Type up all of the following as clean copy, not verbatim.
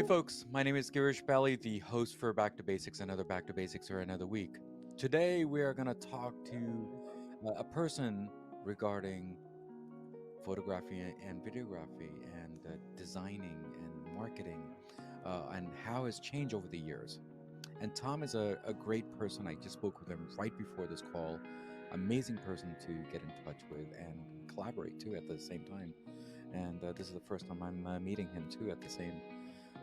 Hi, folks. My name is Girish, the host for Back to Basics, another Back to Basics or another week. Today, we are going to talk to a person regarding photography and videography and designing and marketing and how it's changed over the years. And Tom is a great person. I just spoke with him right before this call. Amazing person to get in touch with and collaborate too at the same time. And this is the first time I'm meeting him too at the same.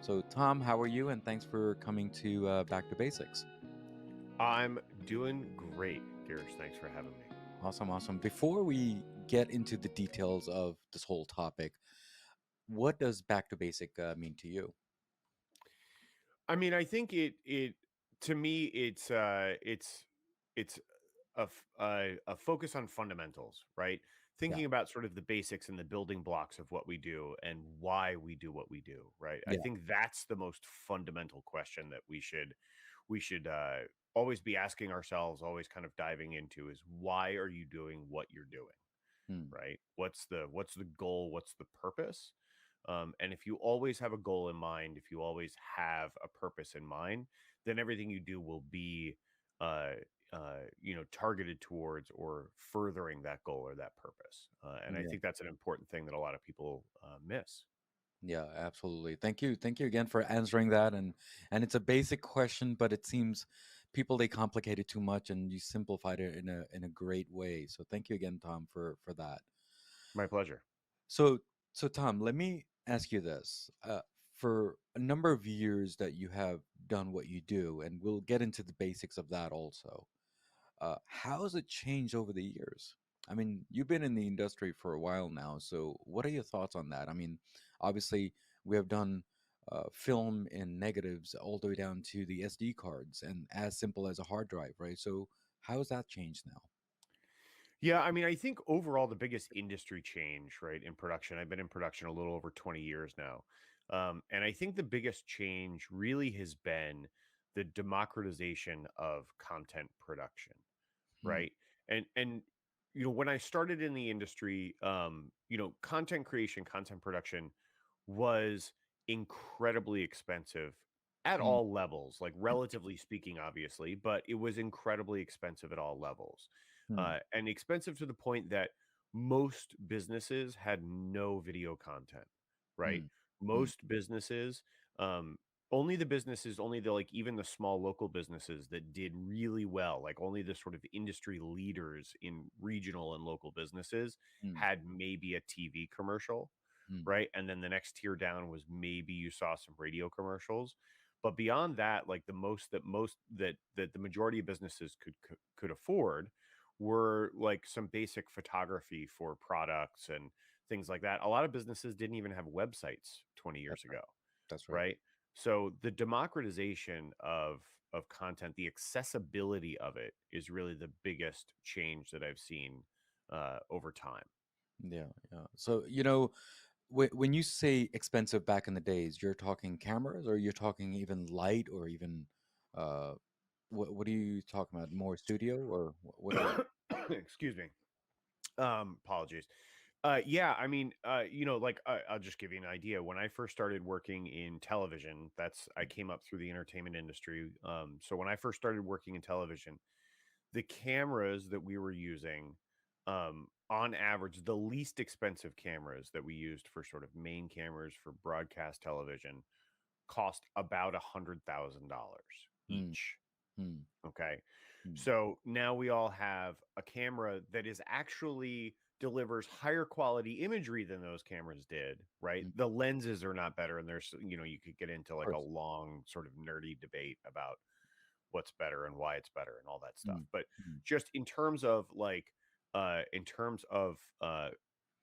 So, Tom, how are you? And thanks for coming to Back to Basics. I'm doing great, Girish. Thanks for having me. Awesome. Before we get into the details of this whole topic, what does Back to Basic mean to you? I mean, I think it to me it's a focus on fundamentals, right? Yeah, Thinking about sort of the basics and the building blocks of what we do and why we do what we do, right? I yeah, think that's the most fundamental question that we should always be asking ourselves, always kind of diving into is why are you doing what you're doing? hmm, Right? What's the goal? What's the purpose? And if you always have a goal in mind, if you always have a purpose in mind, then everything you do will be, uh, targeted towards or furthering that goal or that purpose. And I yeah, think that's an important thing that a lot of people miss. yeah, absolutely. Thank you again for answering that. And it's a basic question, but it seems people they complicate it too much, and you simplified it in a great way. So thank you again, Tom, for that. My pleasure. So, so Tom, let me ask you this. For a number of years that you have done what you do, and we'll get into the basics of that also, how has it changed over the years? I mean, you've been in the industry for a while now, so what are your thoughts on that? I mean, obviously, we have done film in negatives all the way down to the SD cards and as simple as a hard drive, right? So, how has that changed now? Yeah, I mean, I think overall the biggest industry change, right, in production. I've been in production a little over 20 years now. And I think the biggest change really has been the democratization of content production, Hmm. right? And when I started in the industry, content creation, content production was incredibly expensive at Hmm. all levels, like relatively speaking, obviously, but it was incredibly expensive at all levels. Hmm. And expensive to the point that most businesses had no video content, right? Hmm. Hmm. Most businesses, only the like even the small local businesses that did really well, like only the sort of industry leaders in regional and local businesses Hmm. had maybe a TV commercial, Hmm. right? And then the next tier down was maybe you saw some radio commercials. But beyond that, like the majority of businesses could afford were like some basic photography for products and things like that. A lot of businesses didn't even have websites 20 That's years right. ago, That's right. right? So the democratization of content, the accessibility of it is really the biggest change that I've seen over time. Yeah. So, when you say expensive back in the days, you're talking cameras or you're talking even light or even uh what are you talking about? More studio or what are we? Excuse me. Apologies. Yeah, I mean, like I'll just give you an idea. When I first started working in television, I came up through the entertainment industry. So when I first started working in television, the cameras that we were using, on average, the least expensive cameras that we used for sort of main cameras for broadcast television cost about $100,000 Hmm. each. Hmm. Okay. Hmm. So now we all have a camera that is actually delivers higher quality imagery than those cameras did, right? Hmm. The lenses are not better. And you could get into Of like a course. long sort of nerdy debate about what's better and why it's better and all that Hmm. stuff. But Hmm. just in terms of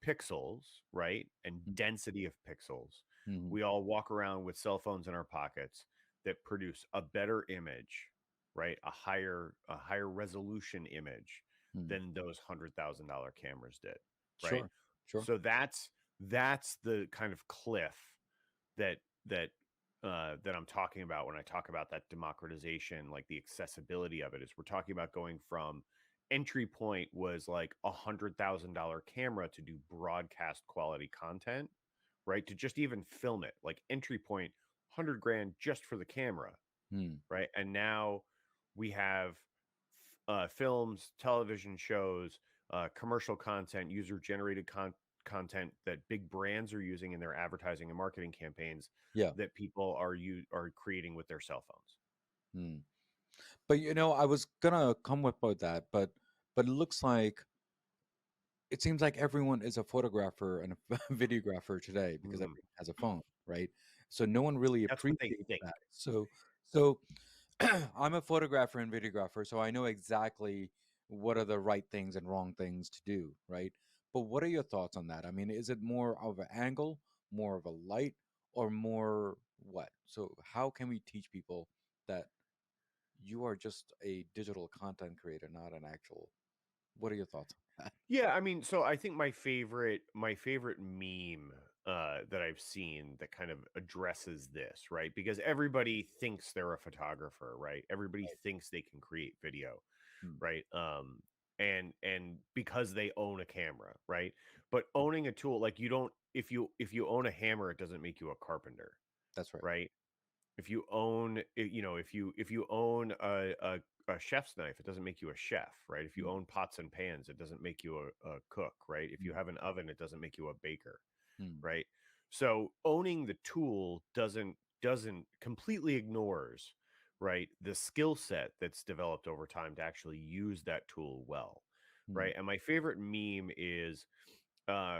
pixels, right? And density of pixels, Hmm. we all walk around with cell phones in our pockets that produce a better image, right? A higher resolution image Hmm. than those $100,000 cameras did, right? Sure. Sure. So that's the kind of cliff that I'm talking about when I talk about that democratization, like the accessibility of it, is we're talking about going from entry point was like $100,000 camera to do broadcast quality content, right? To just even film it, like entry point, 100 grand just for the camera, Hmm. right? And now we have films, television shows, commercial content, user generated content that big brands are using in their advertising and marketing campaigns Yeah. that people are creating with their cell phones. Hmm. But I was gonna come with about that, but it looks like it seems like everyone is a photographer and a videographer today because Mm, everyone has a phone, right? So no one really that's what they appreciates think. that. So I'm a photographer and videographer, so I know exactly what are the right things and wrong things to do, right? But what are your thoughts on that? I mean, is it more of an angle, more of a light, or more what? So how can we teach people that you are just a digital content creator, not an actual? What are your thoughts on that? Yeah, I mean, so I think my favorite meme that I've seen that kind of addresses this, right? Because everybody thinks they're a photographer, right? Everybody thinks they can create video, Hmm, right? And because they own a camera, right? But owning a tool, like, you don't, if you own a hammer, it doesn't make you a carpenter, that's right. right? If you own, if you own a chef's knife, it doesn't make you a chef, right? If you Hmm, own pots and pans, it doesn't make you a cook, right? If hmm, you have an oven, it doesn't make you a baker, hmm, right? So owning the tool doesn't completely ignores, right, the skill set that's developed over time to actually use that tool well, hmm, right? And my favorite meme is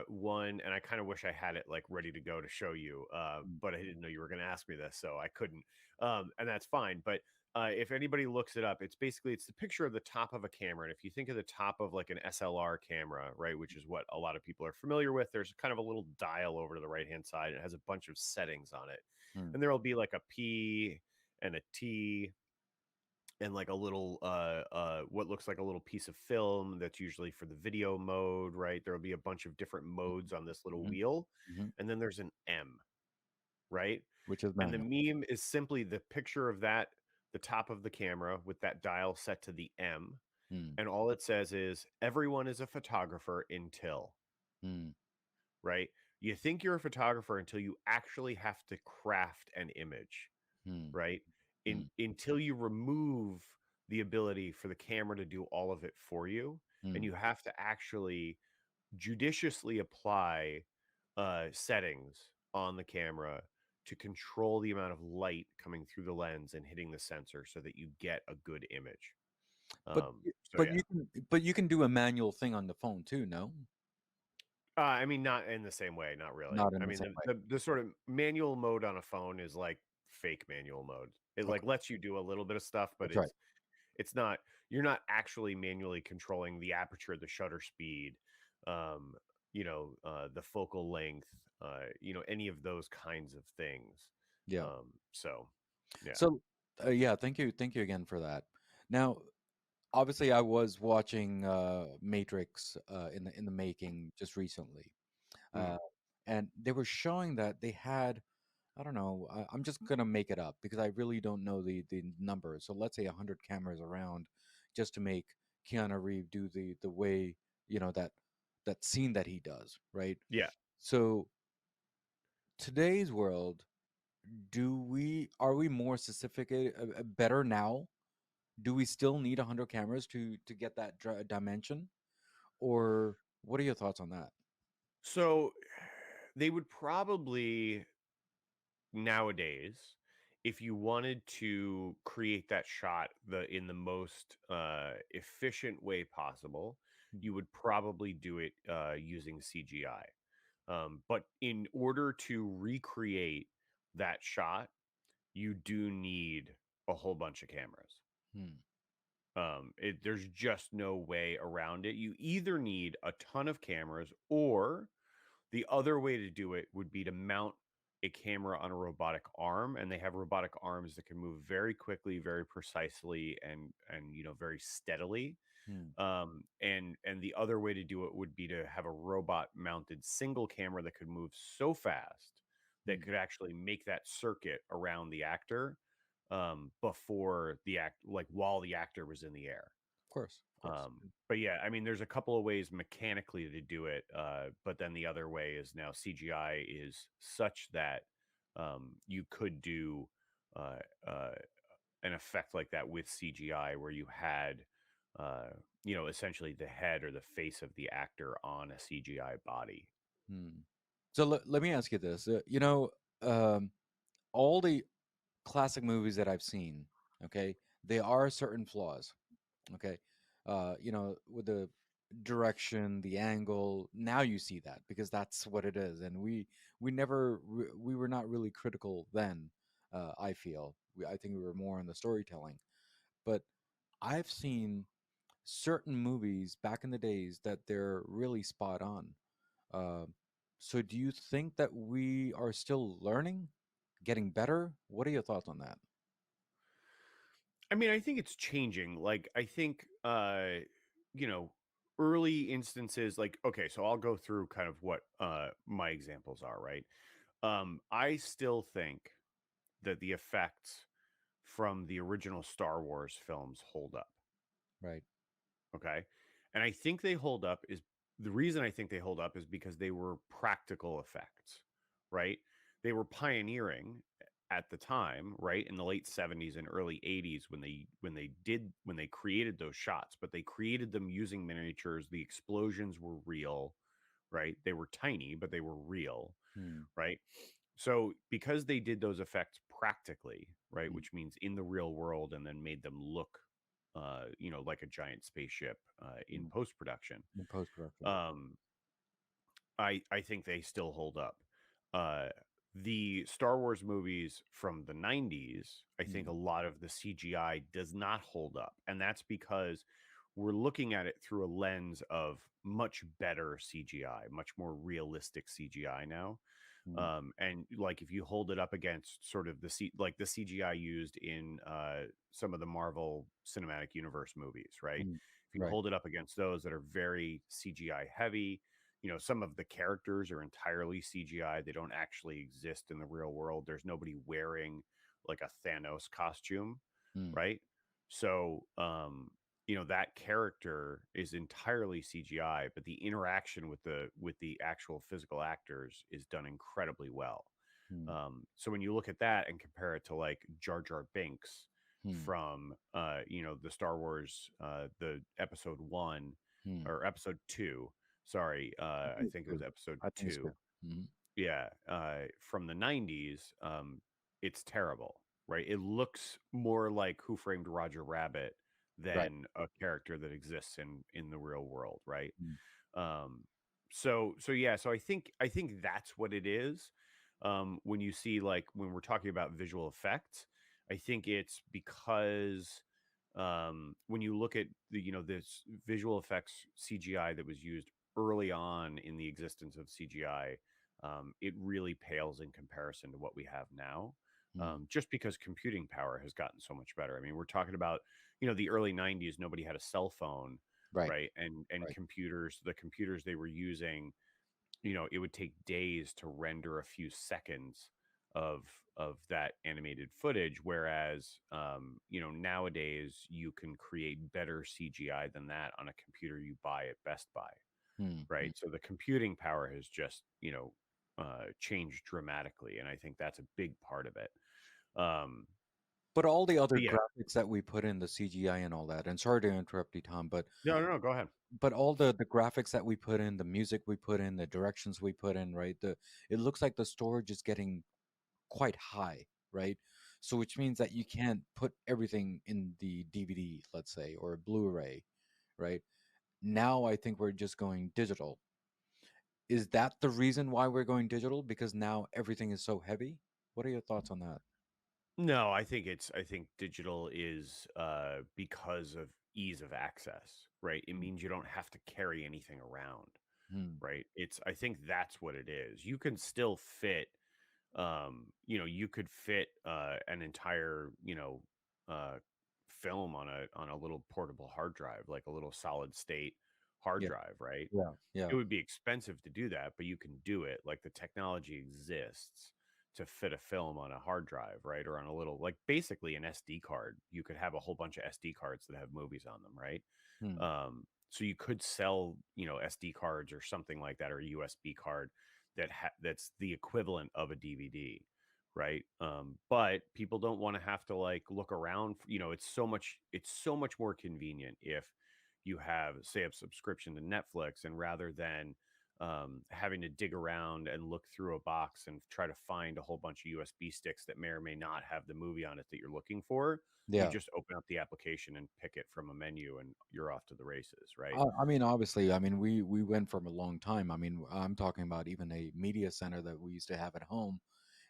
one, and I kind of wish I had it like ready to go to show you, hmm, but I didn't know you were going to ask me this, so I couldn't. And that's fine. But if anybody looks it up, it's the picture of the top of a camera. And if you think of the top of like an SLR camera, right, which is what a lot of people are familiar with, there's kind of a little dial over to the right hand side. It has a bunch of settings on it, hmm, and there will be like a P and a T and like a little what looks like a little piece of film that's usually for the video mode, right? There'll be a bunch of different modes on this little hmm, wheel, hmm. and then there's an M, right? Which is And the manual. meme is simply the picture of that, the top of the camera with that dial set to the M, Hmm, and all it says is everyone is a photographer until, hmm, right? You think you're a photographer until you actually have to craft an image, hmm, right? hmm, Until you remove the ability for the camera to do all of it for you, and hmm. you have to actually judiciously apply settings on the camera to control the amount of light coming through the lens and hitting the sensor so that you get a good image. But So yeah, but you can do a manual thing on the phone too, no? I mean, not in the same way, not really. Not in I the mean, same way. the sort of manual mode on a phone is like fake manual mode. It like Okay, lets you do a little bit of stuff, but that's right. it's not, you're not actually manually controlling the aperture, the shutter speed, um, the focal length, any of those kinds of things. Yeah. So yeah. So, yeah, thank you again for that. Now, obviously, I was watching Matrix in the making just recently, Mm, uh, and they were showing that they had I don't know. I'm just gonna make it up because I really don't know the numbers. So let's say 100 cameras around, just to make Keanu Reeves do the way that scene that he does, right? yeah. So today's world, do we are we more sophisticated, better now? Do we still need 100 cameras to get that dimension, or what are your thoughts on that? So they would probably nowadays, if you wanted to create that shot in the most efficient way possible, Hmm, you would probably do it using CGI. But in order to recreate that shot, you do need a whole bunch of cameras. hmm, There's just no way around it. You either need a ton of cameras, or the other way to do it would be to mount a camera on a robotic arm, and they have robotic arms that can move very quickly, very precisely, and very steadily. hmm, And the other way to do it would be to have a robot mounted single camera that could move so fast that hmm. could actually make that circuit around the actor, before the act, like while the actor was in the air. Of course, of course. But yeah, I mean, there's a couple of ways mechanically to do it, but then the other way is now CGI is such that you could do uh, uh, an effect like that with CGI, where you had, uh, essentially the head or the face of the actor on a CGI body. Hmm. So let me ask you this. Um, all the classic movies that I've seen, okay, they are certain flaws, okay. With the direction, the angle, now you see that because that's what it is, and we were not really critical then. I feel I think we were more on the storytelling, but I've seen certain movies back in the days that they're really spot on. Uh, so do you think that we are still learning, getting better? What are your thoughts on that? I mean, I think it's changing. Like, I think, you know, early instances, like, okay, so I'll go through kind of what my examples are, right? I still think that the effects from the original Star Wars films hold up. Right. Okay. And I think they hold up is the reason I think they hold up is because they were practical effects, right? They were pioneering at the time, right? In the late 70s and early 80s when they created those shots, but they created them using miniatures. The explosions were real, right? They were tiny, but they were real, Hmm. right? So because they did those effects practically, right, Hmm. which means in the real world, and then made them look, like a giant spaceship in Hmm. post production, In post production. um, I think they still hold up. Uh, the Star Wars movies from the 90s, I think a Hmm. lot of the CGI does not hold up. And that's because we're looking at it through a lens of much better CGI, much more realistic CGI now. Hmm. And like if you hold it up against sort of like the CGI used in some of the Marvel Cinematic Universe movies, right? Hmm. If you Right. hold it up against those that are very CGI heavy, some of the characters are entirely CGI. They don't actually exist in the real world. There's nobody wearing like a Thanos costume, Hmm. right? So, that character is entirely CGI, but the interaction with the actual physical actors is done incredibly well. Hmm. So when you look at that and compare it to like Jar Jar Binks Hmm. from the Star Wars the episode 1 Hmm. or episode 2, sorry, I I think it's think it was two. episode I think it's 2. two. Hmm. Yeah, from the 90s, it's terrible, right? It looks more like Who Framed Roger Rabbit Right. than a character that exists in the real world, right? Hmm. Um, so yeah, so I think that's what it is. When you see like when we're talking about visual effects, I think it's because when you look at this visual effects CGI that was used early on in the existence of CGI, it really pales in comparison to what we have now. Hmm. Just because computing power has gotten so much better. I mean, we're talking about the early 90s. Nobody had a cell phone, Right. right? And Right. computers, the computers they were using, it would take days to render a few seconds of that animated footage, whereas nowadays you can create better CGI than that on a computer you buy at Best Buy, Hmm. Hmm. right? So the computing power has just changed dramatically, and I think that's a big part of it. um But all the other but yeah. graphics that we put in the CGI and all that, and sorry to interrupt you, Tom, No, no, no, go ahead. but all the graphics that we put in, the music we put in, the directions we put in, right? It looks like the storage is getting quite high, right? So which means that you can't put everything in the DVD, let's say, or a Blu-ray, right? Now I think we're just going digital. Is that the reason why we're going digital? Because now everything is so heavy? What are your thoughts on that? No, I think digital is because of ease of access, right? It Mm. means you don't have to carry anything around, Hmm. right? I think that's what it is. You can still fit you could fit an entire, uh film on a little portable hard drive, like a little solid state hard Yeah, drive, right? yeah, It yeah. would be expensive to do that, but you can do it. Like the technology exists to fit a film on a hard drive, right? Or on a little, like basically an SD card. You could have a whole bunch of SD cards that have movies on them, right? Hmm. So you could sell, SD cards or something like that, or a USB card that's the equivalent of a DVD, right? But people don't want to have to like look around. It's so much more convenient if you have, say, a subscription to Netflix, and rather than having to dig around and look through a box and try to find a whole bunch of USB sticks that may or may not have the movie on it that you're looking for, you Yeah. just open up the application and pick it from a menu, and you're off to the races, right? I mean, obviously, I mean, we went from a long time. I mean, I'm talking about even a media center that we used to have at home,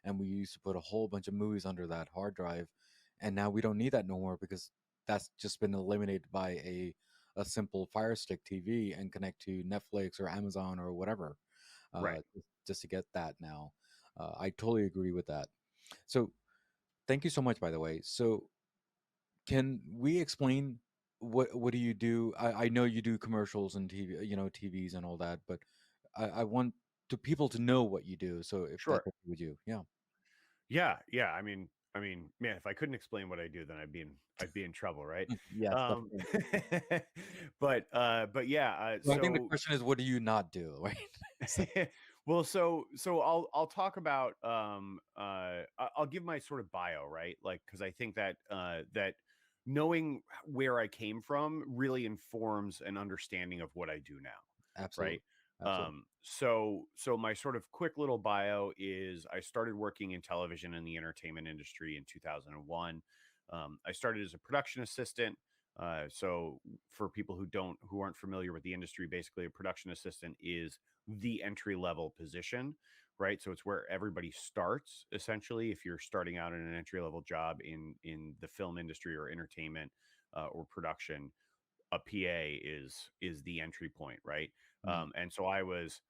and we used to put a whole bunch of movies under that hard drive, and now we don't need that no more because that's just been eliminated by a simple Fire Stick TV and connect to Netflix or Amazon or whatever, Right. just to get that now. I totally agree with that. So, thank you so much, by the way. So, can we explain what do you do? I know you do commercials and TV, TVs and all that, but I want to people to know what you do. So if that's Sure. okay with you, yeah. Yeah, yeah. I mean, man, if I couldn't explain what I do, then I'd be in trouble, right? Yes, Um, definitely. but yeah. So I think the question is, what do you not do, right? So, Well, so I'll talk about I'll give my sort of bio, right? Like, because I think that that knowing where I came from really informs an understanding of what I do now, absolutely, right? absolutely. So my sort of quick little bio is I started working in television in the entertainment industry in 2001. I started as a production assistant. So for people who aren't familiar with the industry, basically a production assistant is the entry level position, right? So it's where everybody starts essentially. If you're starting out in an entry level job in the film industry or entertainment or production, a PA is the entry point, right? Mm, And so I was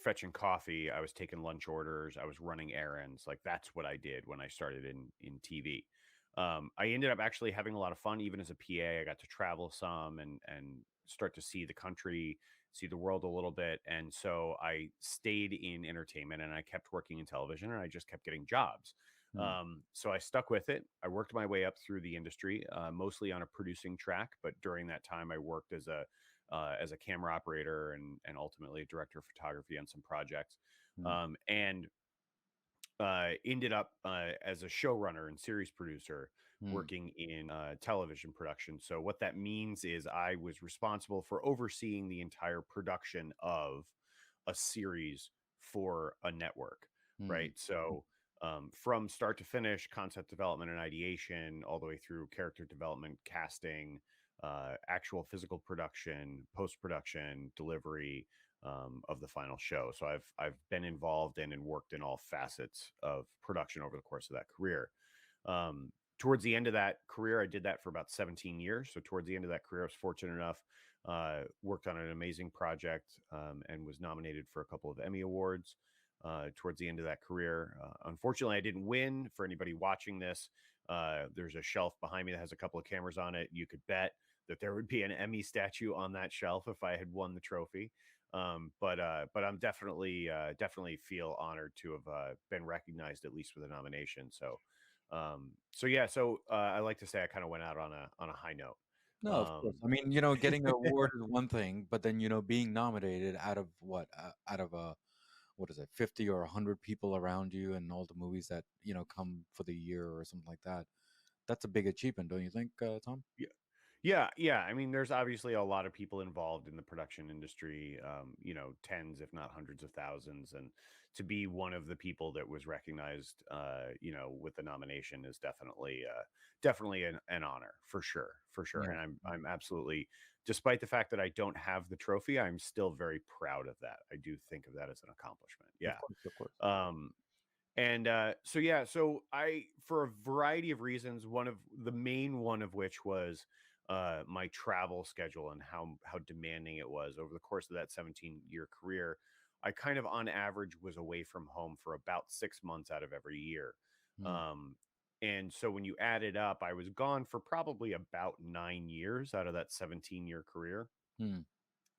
fetching coffee, I was taking lunch orders, I was running errands. Like that's what I did when I started in TV. I ended up actually having a lot of fun, even as a PA. I got to travel some and start to see the country, see the world a little bit. And so I stayed in entertainment and I kept working in television and I just kept getting jobs. mm, So I stuck with it. I worked my way up through the industry, mostly on a producing track. But during that time, I worked as a camera operator and ultimately a director of photography on some projects. mm, And ended up as a showrunner and series producer mm, working in television production. So what that means is I was responsible for overseeing the entire production of a series for a network, mm, right? So from start to finish, concept development and ideation, all the way through character development, casting, actual physical production, post production, delivery, of the final show. So I've been involved in and worked in all facets of production over the course of that career. Towards the end of that career, I did that for about 17 years. So towards the end of that career, I was fortunate enough, worked on an amazing project, and was nominated for a couple of Emmy Awards. Towards the end of that career, unfortunately, I didn't win. For anybody watching this, there's a shelf behind me that has a couple of cameras on it. You could bet that there would be an Emmy statue on that shelf if I had won the trophy. But I'm definitely feel honored to have been recognized at least with a nomination. So yeah, I like to say I kind of went out on a high note. no, of course. Um, I mean, getting an award is one thing, but then being nominated out of what out of a what is it, 50 or 100 people around you and all the movies that come for the year or something like that. That's a big achievement, don't you think, Tom? yeah. I mean, there's obviously a lot of people involved in the production industry, tens, if not hundreds of thousands. And to be one of the people that was recognized, with the nomination is definitely an honor for sure, for sure. Yeah, And I'm absolutely, despite the fact that I don't have the trophy, I'm still very proud of that. I do think of that as an accomplishment. of Yeah. course, of course. Um, and so I, for a variety of reasons, one of the main one of which was my travel schedule and how demanding it was over the course of that 17-year career. I kind of, on average, was away from home for about 6 months out of every year. Mm, Um, and so when you add it up, I was gone for probably about 9 years out of that 17-year career, mm,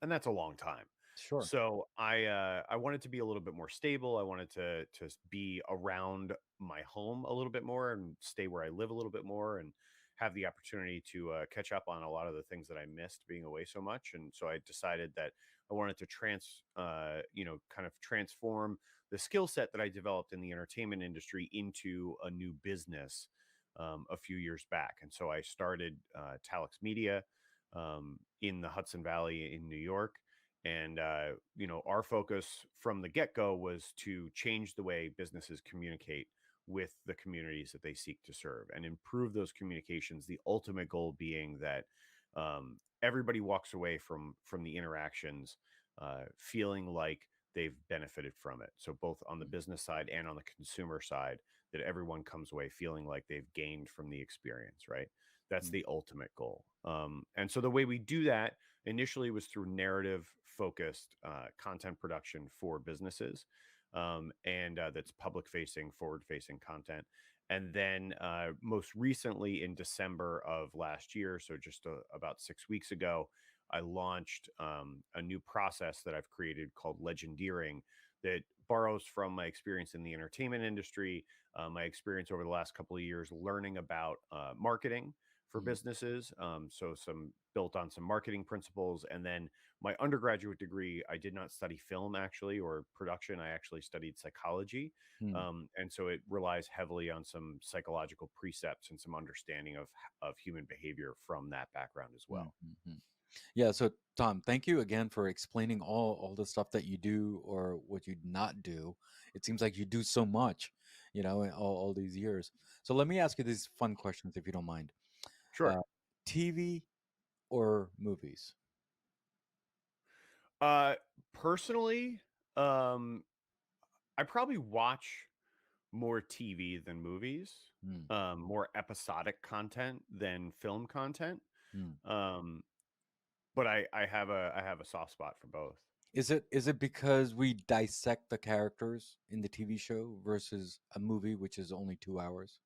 and that's a long time. sure. So I wanted to be a little bit more stable. I wanted to be around my home a little bit more and stay where I live a little bit more and have the opportunity to catch up on a lot of the things that I missed being away so much. And so I decided that I wanted to kind of transform the skill set that I developed in the entertainment industry into a new business a few years back. And so I started Talix Media in the Hudson Valley in New York. And, our focus from the get go was to change the way businesses communicate with the communities that they seek to serve and improve those communications. The ultimate goal being that everybody walks away from the interactions feeling like they've benefited from it. So both on the business side and on the consumer side, that everyone comes away feeling like they've gained from the experience, right? That's Mm, the ultimate goal. And so the way we do that initially was through narrative focused content production for businesses. And that's public facing, forward facing content. And then most recently in December of last year, so just about 6 weeks ago, I launched a new process that I've created called Legendeering that borrows from my experience in the entertainment industry, my experience over the last couple of years learning about marketing for mm, businesses. So some built on some marketing principles. And then my undergraduate degree, I did not study film actually or production. I actually studied psychology. mm, And so it relies heavily on some psychological precepts and some understanding of human behavior from that background as mm, well. mm. Yeah, so Tom, thank you again for explaining all the stuff that you do or what you not do. It seems like you do so much, in all these years. So let me ask you these fun questions if you don't mind. Sure. Uh, TV or movies? Uh, Personally, um, I probably watch more TV than movies, Mm, more episodic content than film content. mm. Um, but I have a soft spot for both. Is it because we dissect the characters in the TV show versus a movie, which is only 2 hours?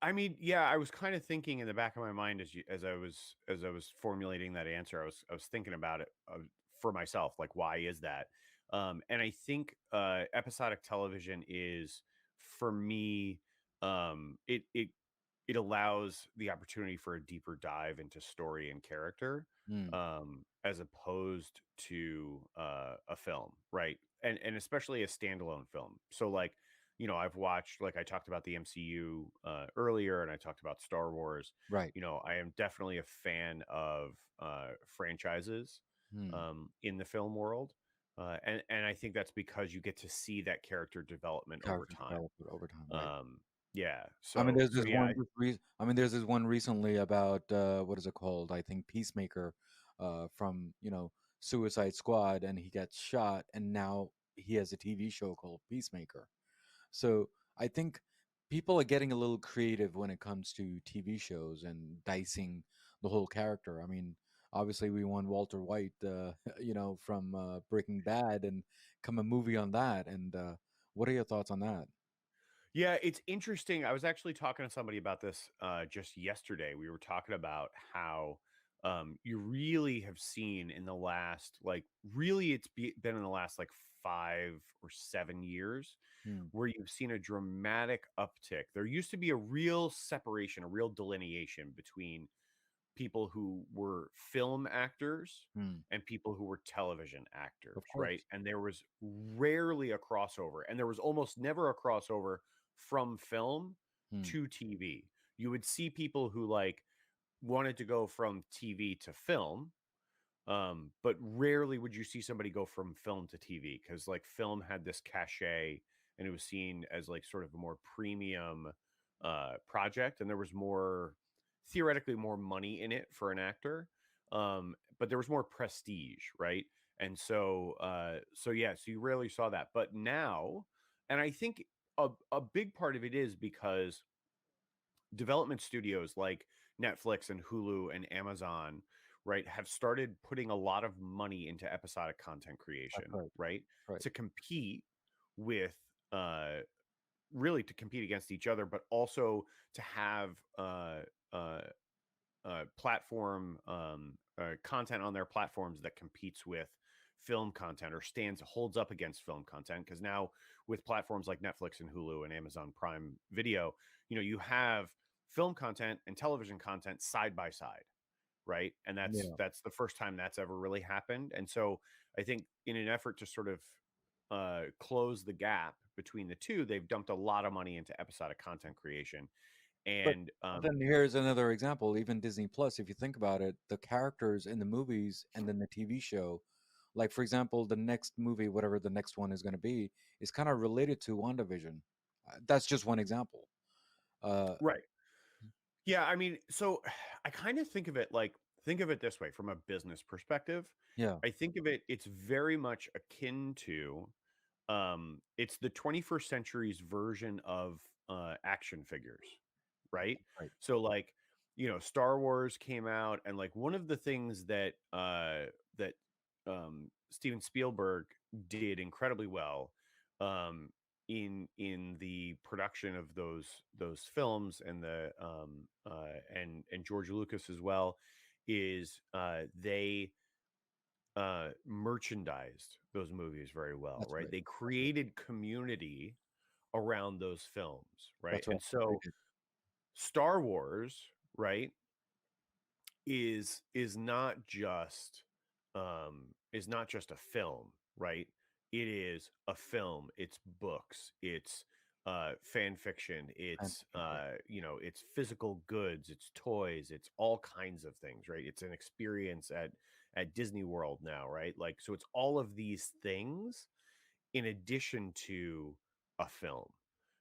I mean, yeah, I was kind of thinking in the back of my mind as I was formulating that answer, I was thinking about it for myself, like why is that? And I think episodic television is for me, it allows the opportunity for a deeper dive into story and character, Mm, as opposed to a film, right? And especially a standalone film. So like, I've watched, like I talked about the MCU earlier, and I talked about Star Wars. right. I am definitely a fan of franchises Mm. in the film world. And I think that's because you get to see that character development over Character time. development over time, right? Um, yeah. I mean, So there's so this yeah, one. I mean, there's this one recently about what is it called? I think Peacemaker, from Suicide Squad, and he gets shot, and now he has a TV show called Peacemaker. So I think people are getting a little creative when it comes to TV shows and dicing the whole character. I mean, obviously we want Walter White, from Breaking Bad, and come a movie on that. And what are your thoughts on that? Yeah, it's interesting. I was actually talking to somebody about this just yesterday. We were talking about how you really have seen in the last, like, really, been in the last like 5 or 7 years Hmm. where you've seen a dramatic uptick. There used to be a real separation, a real delineation between people who were film actors Hmm. and people who were television actors, Of right? course. And there was rarely a crossover, and there was almost never a crossover from film Hmm. to TV. You would see people who like wanted to go from TV to film, but rarely would you see somebody go from film to TV because like film had this cachet and it was seen as like sort of a more premium project, and there was more theoretically more money in it for an actor, but there was more prestige, right? And so yeah, so you rarely saw that, but now, and I think a big part of it is because development studios like Netflix and Hulu and Amazon, right, have started putting a lot of money into episodic content creation, That's right. right, Right. to compete with uh really to compete against each other, but also to have uh platform content on their platforms that competes with film content or holds up against film content, because now with platforms like Netflix and Hulu and Amazon Prime Video, you have film content and television content side by side, right? And that's Yeah. that's the first time that's ever really happened. And so I think in an effort to sort of close the gap between the two, they've dumped a lot of money into episodic content creation. But And then here's another example. Even Disney Plus, if you think about it, the characters in the movies and then the TV show, like for example, the next movie, whatever the next one is going to be, is kind of related to WandaVision. That's just one example. Uh, right. Yeah, I mean, so I kind of think of it this way from a business perspective. yeah, I think of it, it's very much akin to it's the 21st century's version of action figures, right? right. So like, Star Wars came out, and like one of the things that Steven Spielberg did incredibly well um in the production of those films, and the and George Lucas as well, is they merchandised those movies very well, That's right? right. They That's right. created community around those films, right? That's right. And They so did. Star Wars, right, is not just a film, right? It is a film. It's books. It's fan fiction. And It's yeah, it's physical goods. It's toys. It's all kinds of things, right? It's an experience at Disney World now, right? Like, so it's all of these things in addition to a film,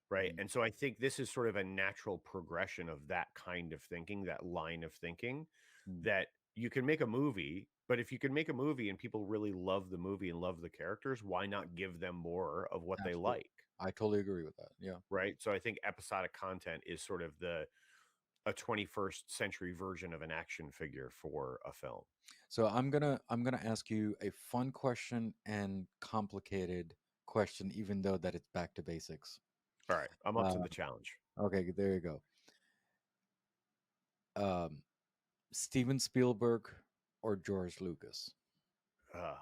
right? mm, And so I think this is sort of a natural progression of that kind of thinking, that line of thinking, mm, that you can make a movie, but if you can make a movie and people really love the movie and love the characters, why not give them more of what they absolutely. like, I totally agree with that. Yeah. right? So I think episodic content is sort of the a 21st century version of an action figure for a film. So I'm gonna ask you a fun question and complicated question, even though that it's back to basics. All right, I'm up to Uh, the challenge. okay, there you go. Um, Steven Spielberg or George Lucas? Uh,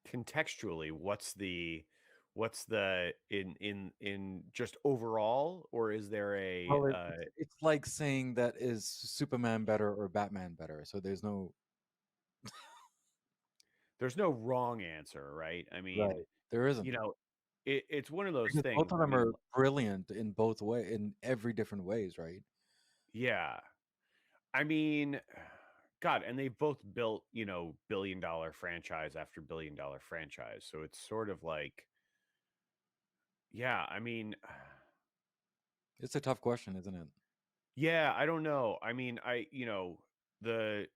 Contextually, what's the in just overall, or is there a Well, it's like saying that is Superman better or Batman better. So there's no there's no wrong answer, right? I mean, right. There isn't you know, it's one of those because both things. of I them mean, are brilliant in both way in every different ways, right? yeah. I mean, God, and they've both built, billion-dollar franchise after billion-dollar franchise. So it's sort of like, yeah, I mean, It's a tough question, isn't it? yeah, I don't know. I mean, the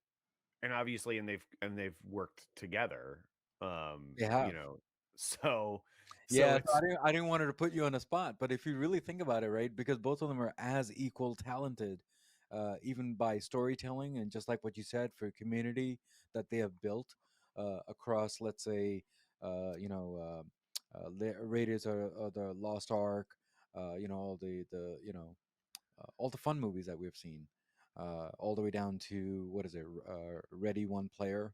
and obviously, and they've worked together. Um, They you have. know, so so Yeah, so it's I didn't want to put you on a spot, but if you really think about it, right, because both of them are as equal talented, even by storytelling and just like what you said for community that they have built across, let's say, Raiders of the Lost Ark, all all the fun movies that we've seen, all the way down to what is it, Ready One Player,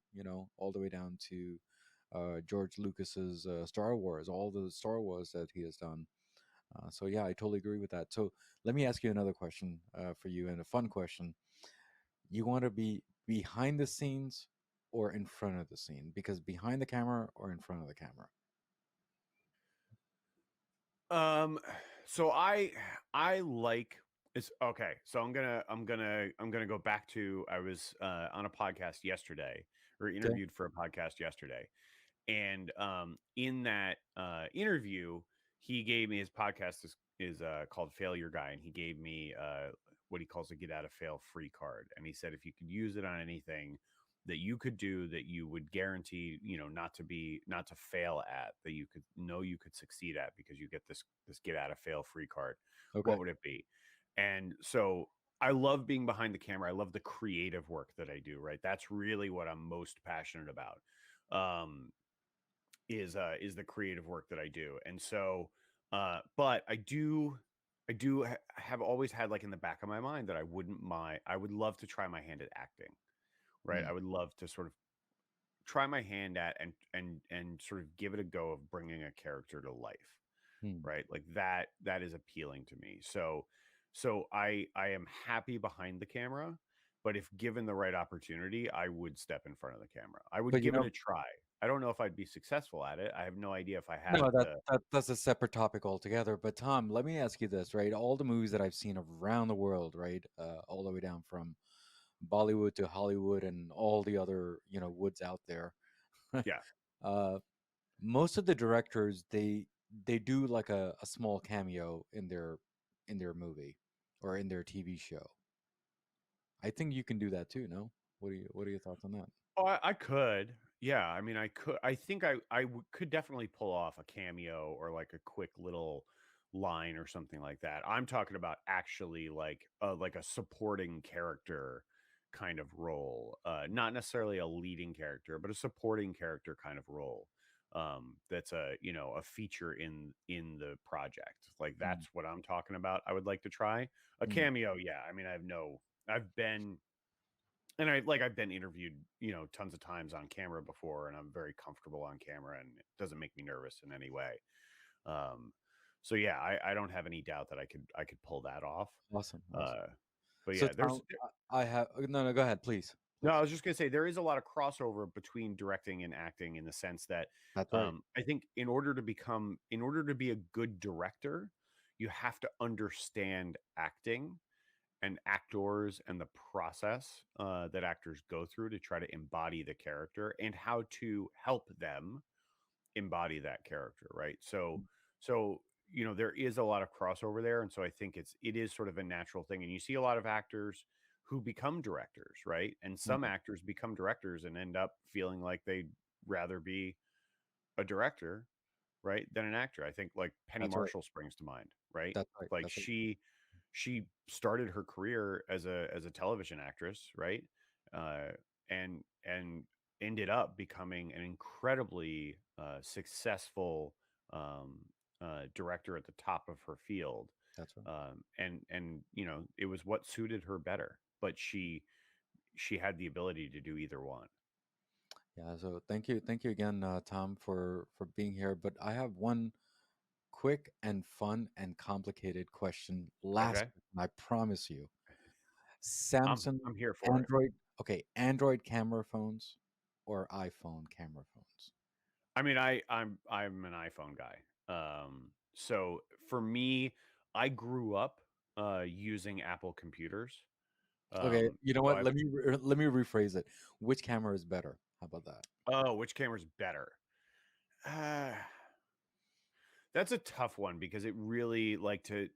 all the way down to George Lucas's Star Wars, all the Star Wars that he has done. So yeah, I totally agree with that. So let me ask you another question for you, and a fun question. You want to be behind the scenes or in front of the scene? Because behind the camera or in front of the camera? um so I like it's okay. So I'm gonna go back to, I was on a podcast yesterday, or Okay. interviewed for a podcast yesterday. And in that interview, he gave me, his podcast is called Failure Guy, and he gave me what he calls a get out of fail free card. And he said if you could use it on anything that you could do that you would guarantee, not to fail at, that you could know you could succeed at, because you get this get out of fail free card, Okay. what would it be? And so I love being behind the camera. I love the creative work that I do, right? That's really what I'm most passionate about. Um, is the creative work that I do. And so but I have always had, like, in the back of my mind, that I would love to try my hand at acting, right? Mm. I would love to sort of try my hand at, and sort of give it a go of bringing a character to life. Hmm. right? Like that is appealing to me. So I am happy behind the camera, but if given the right opportunity, I would step in front of the camera. I would But you give it know, a try. I don't know if I'd be successful at it. I have no idea if I have no, the that's a separate topic altogether. But Tom, let me ask you this, right? All the movies that I've seen around the world, right, all the way down from Bollywood to Hollywood and all the other, woods out there. yeah. uh, Most of the directors, they do like a small cameo in their movie or in their TV show. I think you can do that too. No, what are your thoughts on that? Oh, I could. Yeah, I mean, I could. I think could definitely pull off a cameo or like a quick little line or something like that. I'm talking about actually like a supporting character kind of role, not necessarily a leading character, but a supporting character kind of role. That's a a feature in the project. Like Mm, that's what I'm talking about. I would like to try a mm, cameo. Yeah, I mean, I've been and I've been interviewed, tons of times on camera before, and I'm very comfortable on camera, and it doesn't make me nervous in any way. Um, so yeah, I don't have any doubt that I could pull that off. awesome, awesome. Uh, but So yeah, Tom, I have no. Go ahead, please, no, I please. was just gonna say there is a lot of crossover between directing and acting in the sense that That's right. I think in order to be a good director, you have to understand acting and actors and the process that actors go through to try to embody the character and how to help them embody that character, right? Mm, So there is a lot of crossover there, and so I think it is sort of a natural thing. And you see a lot of actors who become directors, right? And some mm, actors become directors and end up feeling like they'd rather be a director, right, than an actor. I think like Penny that's right. Marshall springs to mind, right? That's right. Like That's right. she started her career as a television actress, right? Uh, and ended up becoming an incredibly successful um, director at the top of her field. That's right. And it was what suited her better, but she had the ability to do either one. Yeah. So thank you again, Tom, for being here. But I have one quick and fun and complicated question. Last, Okay, I promise you. I'm Samsung, I'm here for it. Android, okay, Android camera phones or iPhone camera phones? I mean, I'm an iPhone guy. So for me, I grew up using Apple computers. Okay, you know So what? I've Let me rephrase it. Which camera is better? How about that? oh, which camera's better? Uh, that's a tough one because it really like to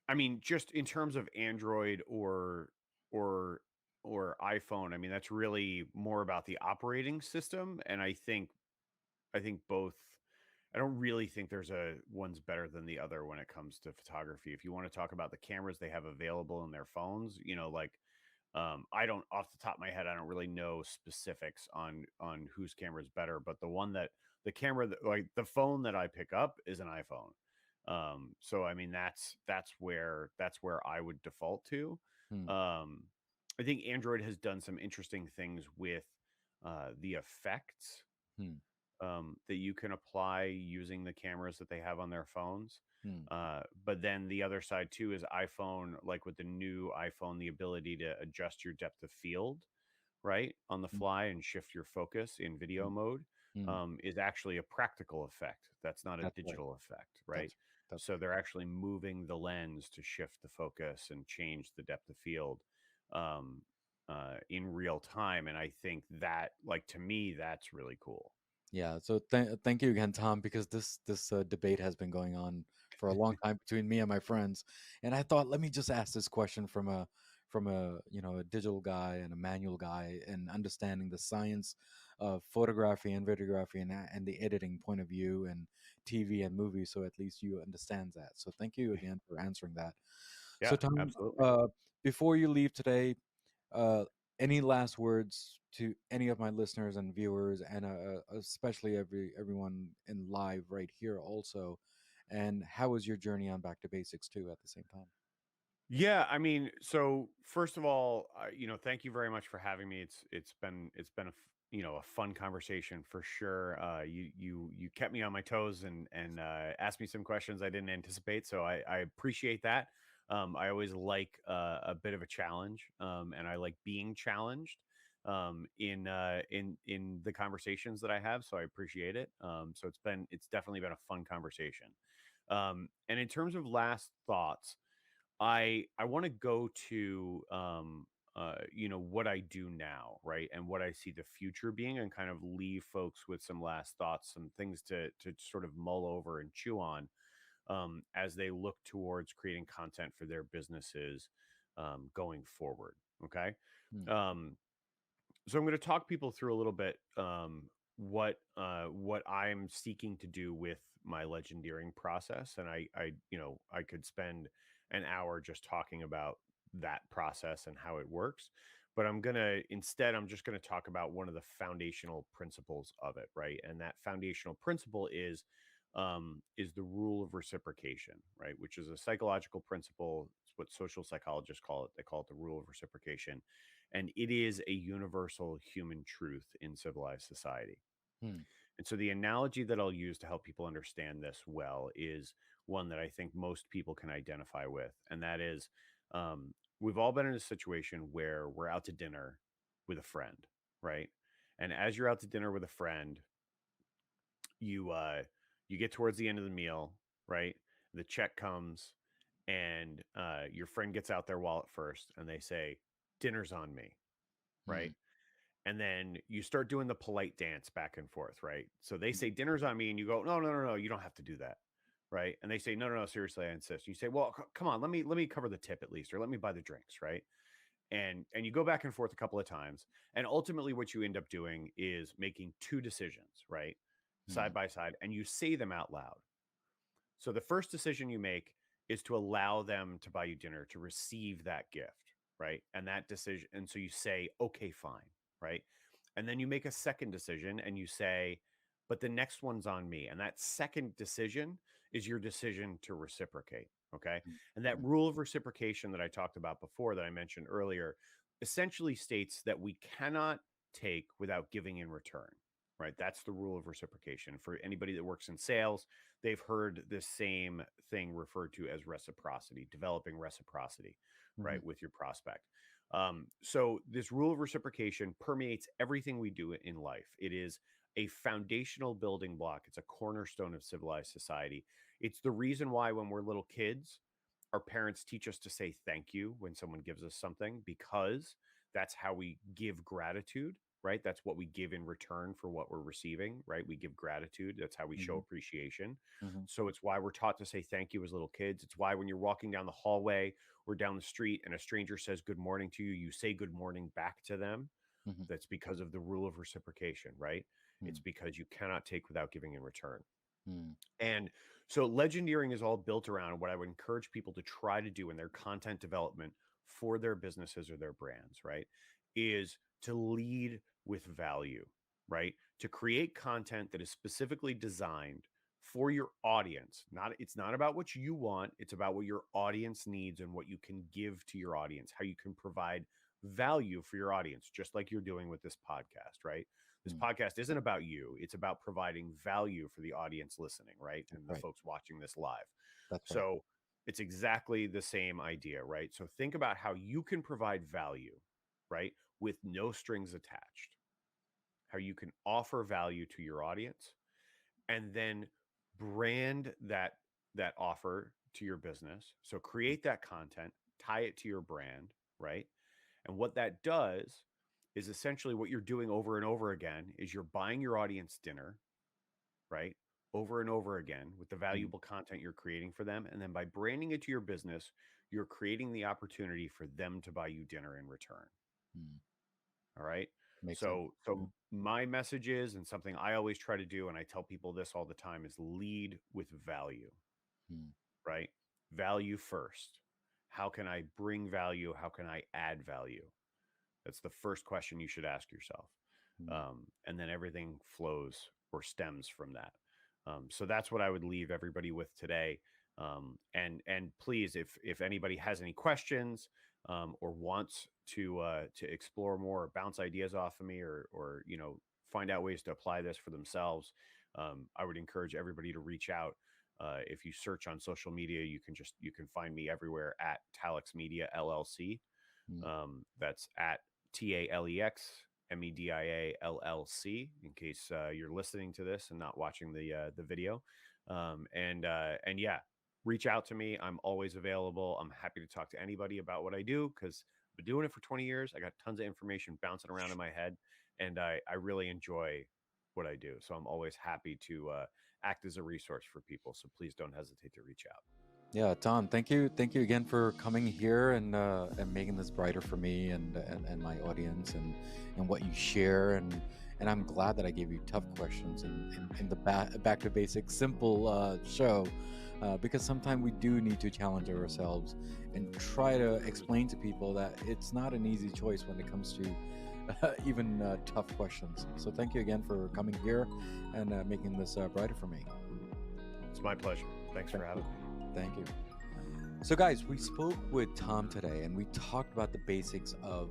I mean, just in terms of Android or or iPhone, I mean, that's really more about the operating system, and I think both. I don't really think there's a one's better than the other when it comes to photography. If you want to talk about the cameras they have available in their phones, like I don't off the top of my head, I don't really know specifics on whose camera is better, but the camera that like the phone that I pick up is an iPhone. So I mean that's where I would default to. Hmm, Um, I think Android has done some interesting things with the effects hmm, that you can apply using the cameras that they have on their phones. hmm, But then the other side too is iPhone, like with the new iPhone, the ability to adjust your depth of field, right, on the hmm, fly and shift your focus in video hmm, mode hmm. is actually a practical effect. That's not a That's right. digital effect, right? That's that's So right. they're actually moving the lens to shift the focus and change the depth of field um, in real time. And I think that, like, to me, that's really cool. Yeah. So thank you again, Tom, because this debate has been going on for a long time between me and my friends, and I thought let me just ask this question from a a digital guy and a manual guy and understanding the science of photography and videography and the editing point of view and TV and movies. So at least you understand that. So thank you again for answering that. So Yeah, Tom, absolutely. uh, before you leave today, uh, any last words to any of my listeners and viewers, and especially everyone in live right here also? And how was your journey on Back to Basics too at the same time? Yeah, I mean, so first of all, thank you very much for having me. It's been a fun conversation for sure. You kept me on my toes and asked me some questions I didn't anticipate, so I appreciate that. I always like a bit of a challenge, and I like being challenged in the conversations that I have. So I appreciate it. So it's definitely been a fun conversation. And in terms of last thoughts, I want to go to what I do now, right, and what I see the future being, and kind of leave folks with some last thoughts, some things to sort of mull over and chew on as they look towards creating content for their businesses going forward. Okay. Mm, Um, so I'm going to talk people through a little bit what I'm seeking to do with my legendeering process, and I could spend an hour just talking about that process and how it works. But I'm just going to talk about one of the foundational principles of it, right? And that foundational principle is the rule of reciprocation, right? Which is a psychological principle. It's what social psychologists call it. They call it the rule of reciprocation, and it is a universal human truth in civilized society. mm, And so the analogy that I'll use to help people understand this well is one that I think most people can identify with. And that is we've all been in a situation where we're out to dinner with a friend, right? And as you're out to dinner with a friend, you get towards the end of the meal, right? The check comes, and your friend gets out their wallet first, and they say, "Dinner's on me," mm, right? And then you start doing the polite dance back and forth, right? So they mm, say, "Dinner's on me," and you go, "No, no, no, no, you don't have to do that." Right. And they say, "No, no, no, seriously, I insist." You say, "Well, come on, let me cover the tip at least, or let me buy the drinks," right? And you go back and forth a couple of times, and ultimately what you end up doing is making two decisions, right, mm, side by side, and you say them out loud. So the first decision you make is to allow them to buy you dinner, to receive that gift, right? And that decision, and so you say, "Okay, fine," right? And then you make a second decision and you say, "But the next one's on me." And that second decision is your decision to reciprocate, okay? mm, And that rule of reciprocation that I talked about before, that I mentioned earlier, essentially states that we cannot take without giving in return. Right. That's the rule of reciprocation. For anybody that works in sales, they've heard this same thing referred to as reciprocity, developing reciprocity, mhm, right, with your prospect. So this rule of reciprocation permeates everything we do in life. It is a foundational building block. It's a cornerstone of civilized society. It's the reason why when we're little kids, our parents teach us to say thank you when someone gives us something, because that's how we give gratitude, right? That's what we give in return for what we're receiving, right? We give gratitude. That's how we show mhm, appreciation. mhm, So it's why we're taught to say thank you as little kids. It's why when you're walking down the hallway or down the street and a stranger says good morning to you, you say good morning back to them. mhm, That's because of the rule of reciprocation, right? It's mm, because you cannot take without giving in return. mm, And so legendeering is all built around what I would encourage people to try to do in their content development for their businesses or their brands, right? Is to lead with value, right? To create content that is specifically designed for your audience. It's not about what you want, it's about what your audience needs and what you can give to your audience, how you can provide value for your audience, just like you're doing with this podcast, right? This mm. podcast isn't about you. It's about providing value for the audience listening, right? That's And the right. folks watching this live. That's right. So it's exactly the same idea, right? So think about how you can provide value, right? With no strings attached, how you can offer value to your audience, and then brand that offer to your business. So Mm, create that content, tie it to your brand, right? And what that does is essentially what you're doing over and over again is you're buying your audience dinner, right? Over and over again with the mm, valuable content you're creating for them. And then by branding it to your business, you're creating the opportunity for them to buy you dinner in return. mm. All right. Makes sense. So Yeah. my message is, and something I always try to do, and I tell people this all the time, is lead with value, Mm, right? Value first. How can I bring value? How can I add value? That's the first question you should ask yourself. mm, And then everything flows or stems from that. So that's what I would leave everybody with today. And please, if anybody has any questions, or wants to explore more, or bounce ideas off of me, or find out ways to apply this for themselves, I would encourage everybody to reach out. If you search on social media, you can find me everywhere at Talix Media LLC. Mm. That's at TALEX MEDIA LLC. In case you're listening to this and not watching the video, and yeah, reach out to me. I'm always available. I'm happy to talk to anybody about what I do, because I've been doing it for 20 years. I got tons of information bouncing around in my head, and I really enjoy what I do. So I'm always happy to act as a resource for people. So please don't hesitate to reach out. Yeah, Tom, thank you again for coming here and making this brighter for me and my audience and what you share and I'm glad that I gave you tough questions in the back to basics simple show because sometimes we do need to challenge ourselves and try to explain to people that it's not an easy choice when it comes to even tough questions. So thank you again for coming here and making this brighter for me. It's my pleasure. Thanks for having me. Thank you. So, guys, we spoke with Tom today and we talked about the basics of,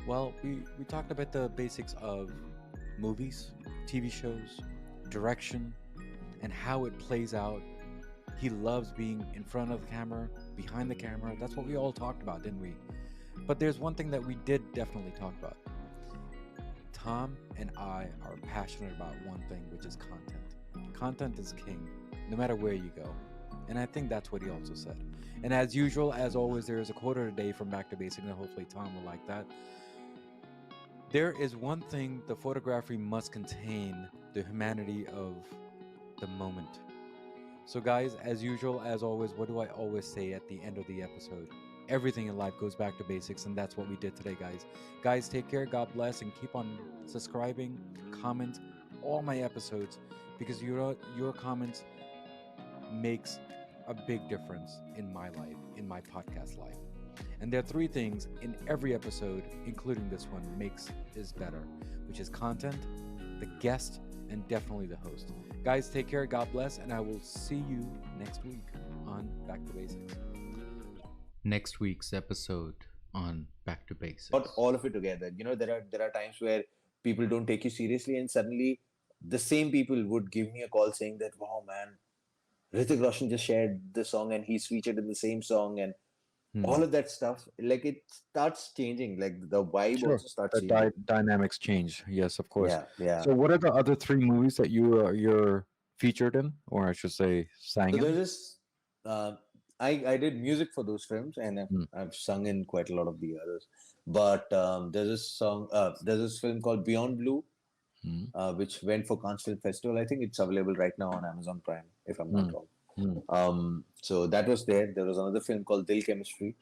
well, we talked about the basics of movies, TV shows, direction, and how it plays out. He loves being in front of the camera, behind the camera. That's what we all talked about, didn't we? But there's one thing that we did definitely talk about. Tom and I are passionate about one thing, which is content. Content is king, no matter where you go. And I think that's what he also said. And as usual, as always, there is a quote of the day from Back to Basics, and hopefully Tom will like that. There is one thing the photography must contain: the humanity of the moment. So, guys, as usual, as always, what do I always say at the end of the episode? Everything in life goes back to basics, and that's what we did today, guys. Guys, take care, God bless, and keep on subscribing, comment all my episodes, because your comments makes a big difference in my life, in my podcast life. And there are three things in every episode, including this one, makes is better, which is content, the guest, and definitely the host. Guys, take care, God bless, and I will see you next week on Back to Basics. Next week's episode on Back to Basics. Not all of it together. There are times where people don't take you seriously, and suddenly the same people would give me a call saying that, wow, man, Hrithik Roshan just shared the song and he's featured in the same song, and all of that stuff. Like, it starts changing. Like, the vibe also starts changing. Dynamics change. Yes, of course. Yeah. So, what are the other three movies that you're featured in, or I should say, sang So in? there's this. I did music for those films, and I've sung in quite a lot of the others. But there's this song. There's this film called Beyond Blue, which went for Cannes Film Festival. I think it's available right now on Amazon Prime, if I'm not wrong. So that was there. There was another film called Dil Chemistry.